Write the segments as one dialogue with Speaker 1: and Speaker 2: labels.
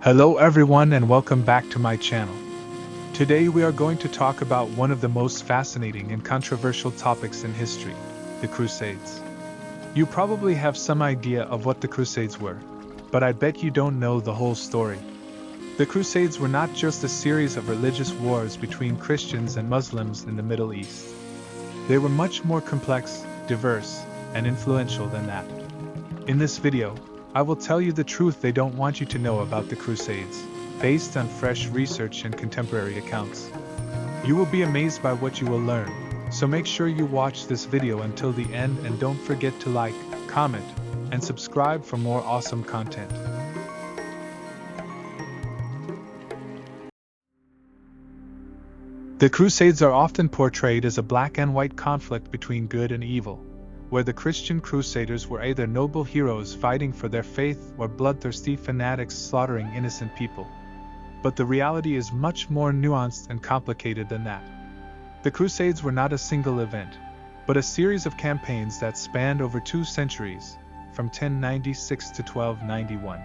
Speaker 1: Hello everyone and welcome back to my channel. Today we are going to talk about one of the most fascinating and controversial topics in history, the Crusades. You probably have some idea of what the Crusades were, but I bet you don't know the whole story. The Crusades were not just a series of religious wars between Christians and Muslims in the Middle East. They were much more complex, diverse, and influential than that. In this video, I will tell you the truth they don't want you to know about the Crusades, based on fresh research and contemporary accounts. You will be amazed by what you will learn, so make sure you watch this video until the end and don't forget to like, comment, and subscribe for more awesome content. The Crusades are often portrayed as a black and white conflict between good and evil, where the Christian crusaders were either noble heroes fighting for their faith or bloodthirsty fanatics slaughtering innocent people. But the reality is much more nuanced and complicated than that. The Crusades were not a single event, but a series of campaigns that spanned over 2 centuries, from 1096 to 1291.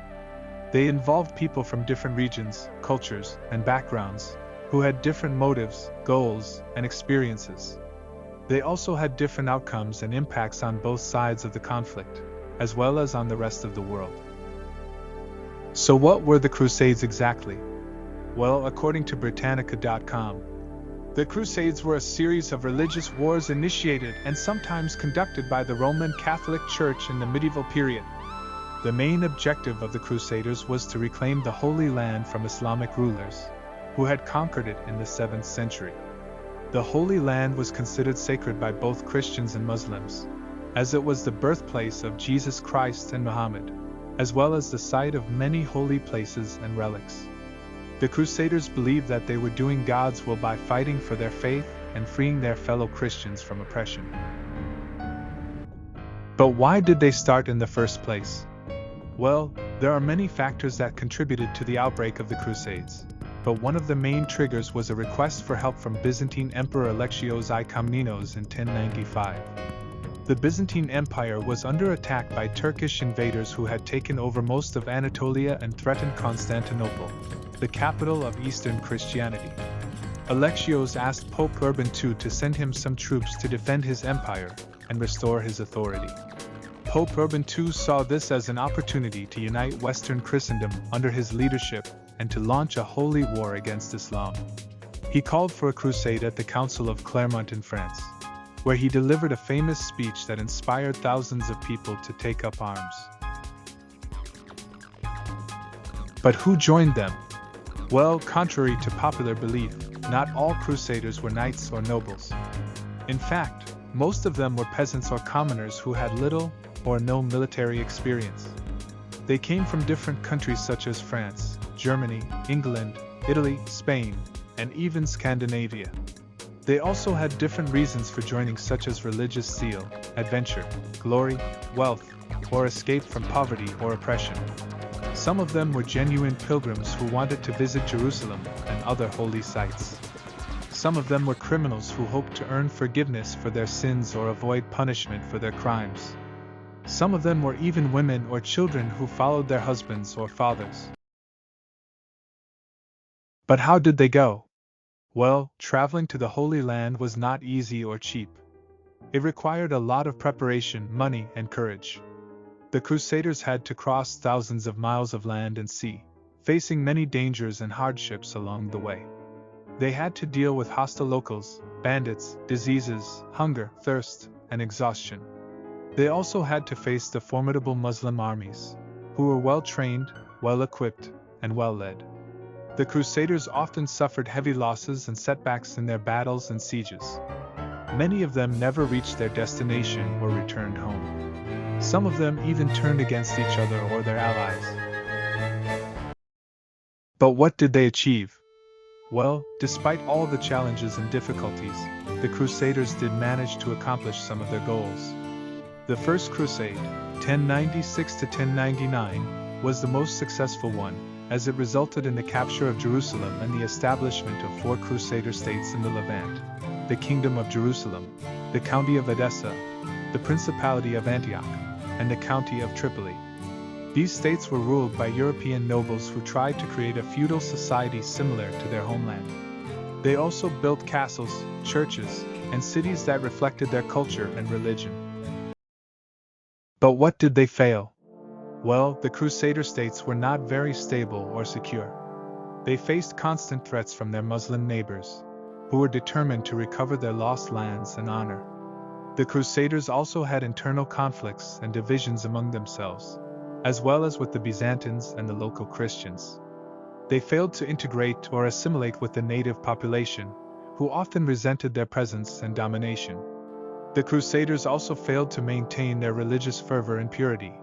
Speaker 1: They involved people from different regions, cultures, and backgrounds, who had different motives, goals, and experiences. They also had different outcomes and impacts on both sides of the conflict, as well as on the rest of the world. So what were the Crusades exactly? Well, according to Britannica.com, the Crusades were a series of religious wars initiated and sometimes conducted by the Roman Catholic Church in the medieval period. The main objective of the Crusaders was to reclaim the Holy Land from Islamic rulers, who had conquered it in the 7th century. The Holy Land was considered sacred by both Christians and Muslims, as it was the birthplace of Jesus Christ and Muhammad, as well as the site of many holy places and relics. The Crusaders believed that they were doing God's will by fighting for their faith and freeing their fellow Christians from oppression. But why did they start in the first place? Well, there are many factors that contributed to the outbreak of the Crusades. But one of the main triggers was a request for help from Byzantine Emperor Alexios I Komnenos in 1095. The Byzantine Empire was under attack by Turkish invaders who had taken over most of Anatolia and threatened Constantinople, the capital of Eastern Christianity. Alexios asked Pope Urban II to send him some troops to defend his empire and restore his authority. Pope Urban II saw this as an opportunity to unite Western Christendom under his leadership and to launch a holy war against Islam. He called for a crusade at the Council of Clermont in France, where he delivered a famous speech that inspired thousands of people to take up arms. But who joined them? Well, contrary to popular belief, not all crusaders were knights or nobles. In fact, most of them were peasants or commoners who had little or no military experience. They came from different countries such as France, Germany, England, Italy, Spain, and even Scandinavia. They also had different reasons for joining, such as religious zeal, adventure, glory, wealth, or escape from poverty or oppression. Some of them were genuine pilgrims who wanted to visit Jerusalem and other holy sites. Some of them were criminals who hoped to earn forgiveness for their sins or avoid punishment for their crimes. Some of them were even women or children who followed their husbands or fathers. But how did they go? Well, traveling to the Holy Land was not easy or cheap. It required a lot of preparation, money, and courage. The Crusaders had to cross thousands of miles of land and sea, facing many dangers and hardships along the way. They had to deal with hostile locals, bandits, diseases, hunger, thirst, and exhaustion. They also had to face the formidable Muslim armies, who were well-trained, well-equipped, and well-led. The Crusaders often suffered heavy losses and setbacks in their battles and sieges. Many of them never reached their destination or returned home. Some of them even turned against each other or their allies. But what did they achieve? Well, despite all the challenges and difficulties, the Crusaders did manage to accomplish some of their goals. The First Crusade, 1096 to 1099, was the most successful one, as it resulted in the capture of Jerusalem and the establishment of 4 Crusader states in the Levant: the Kingdom of Jerusalem, the County of Edessa, the Principality of Antioch, and the County of Tripoli. These states were ruled by European nobles who tried to create a feudal society similar to their homeland. They also built castles, churches, and cities that reflected their culture and religion. But what did they fail? Well, the Crusader states were not very stable or secure. They faced constant threats from their Muslim neighbors, who were determined to recover their lost lands and honor. The Crusaders also had internal conflicts and divisions among themselves, as well as with the Byzantines and the local Christians. They failed to integrate or assimilate with the native population, who often resented their presence and domination. The Crusaders also failed to maintain their religious fervor and purity,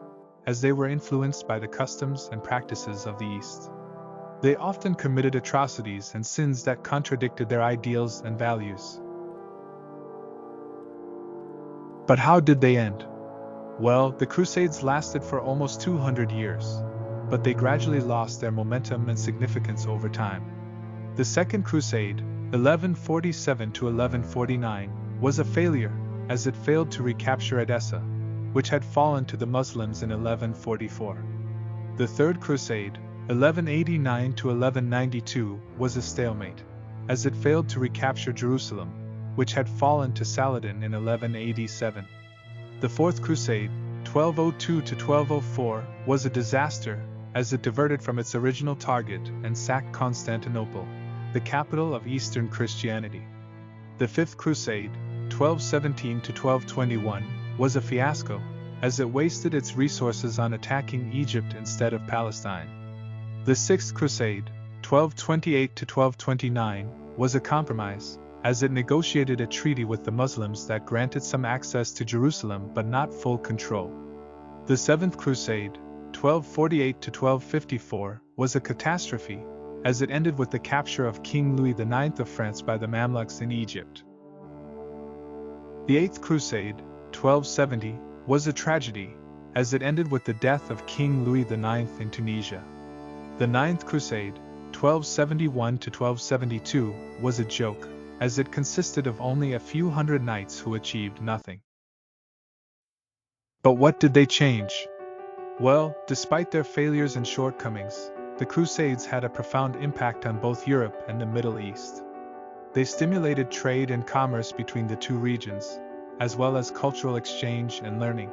Speaker 1: as they were influenced by the customs and practices of the East. They often committed atrocities and sins that contradicted their ideals and values. But how did they end? Well, the Crusades lasted for almost 200 years, but they gradually lost their momentum and significance over time. The Second Crusade, 1147 to 1149, was a failure, as it failed to recapture Edessa, which had fallen to the Muslims in 1144. The Third Crusade, 1189 to 1192, was a stalemate, as it failed to recapture Jerusalem, which had fallen to Saladin in 1187. The Fourth Crusade, 1202 to 1204, was a disaster, as it diverted from its original target and sacked Constantinople, the capital of Eastern Christianity. The Fifth Crusade, 1217 to 1221, was a fiasco, as it wasted its resources on attacking Egypt instead of Palestine. The Sixth Crusade, 1228 to 1229, was a compromise, as it negotiated a treaty with the Muslims that granted some access to Jerusalem but not full control. The Seventh Crusade, 1248 to 1254, was a catastrophe, as it ended with the capture of King Louis IX of France by the Mamluks in Egypt. The Eighth Crusade, 1270, was a tragedy, as it ended with the death of King Louis IX in Tunisia. The Ninth Crusade, 1271 to 1272, was a joke, as it consisted of only a few hundred knights who achieved nothing. But what did they change? Well, despite their failures and shortcomings, the Crusades had a profound impact on both Europe and the Middle East. They stimulated trade and commerce between the two regions, as well as cultural exchange and learning.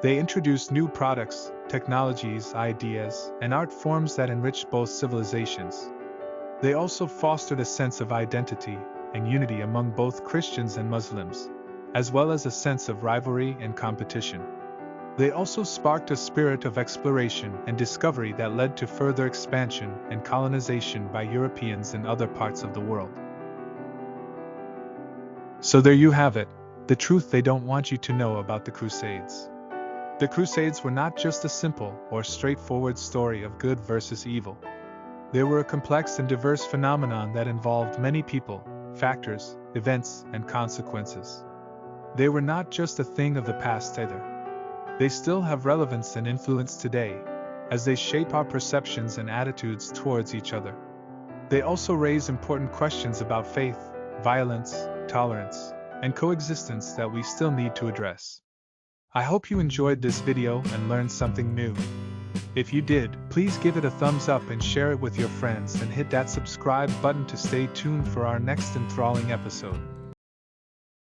Speaker 1: They introduced new products, technologies, ideas, and art forms that enriched both civilizations. They also fostered a sense of identity and unity among both Christians and Muslims, as well as a sense of rivalry and competition. They also sparked a spirit of exploration and discovery that led to further expansion and colonization by Europeans in other parts of the world. So there you have it, the truth they don't want you to know about the Crusades. The Crusades were not just a simple or straightforward story of good versus evil. They were a complex and diverse phenomenon that involved many people, factors, events, and consequences. They were not just a thing of the past either. They still have relevance and influence today, as they shape our perceptions and attitudes towards each other. They also raise important questions about faith, violence, tolerance, and coexistence that we still need to address. I hope you enjoyed this video and learned something new. If you did, please give it a thumbs up and share it with your friends and hit that subscribe button to stay tuned for our next enthralling episode.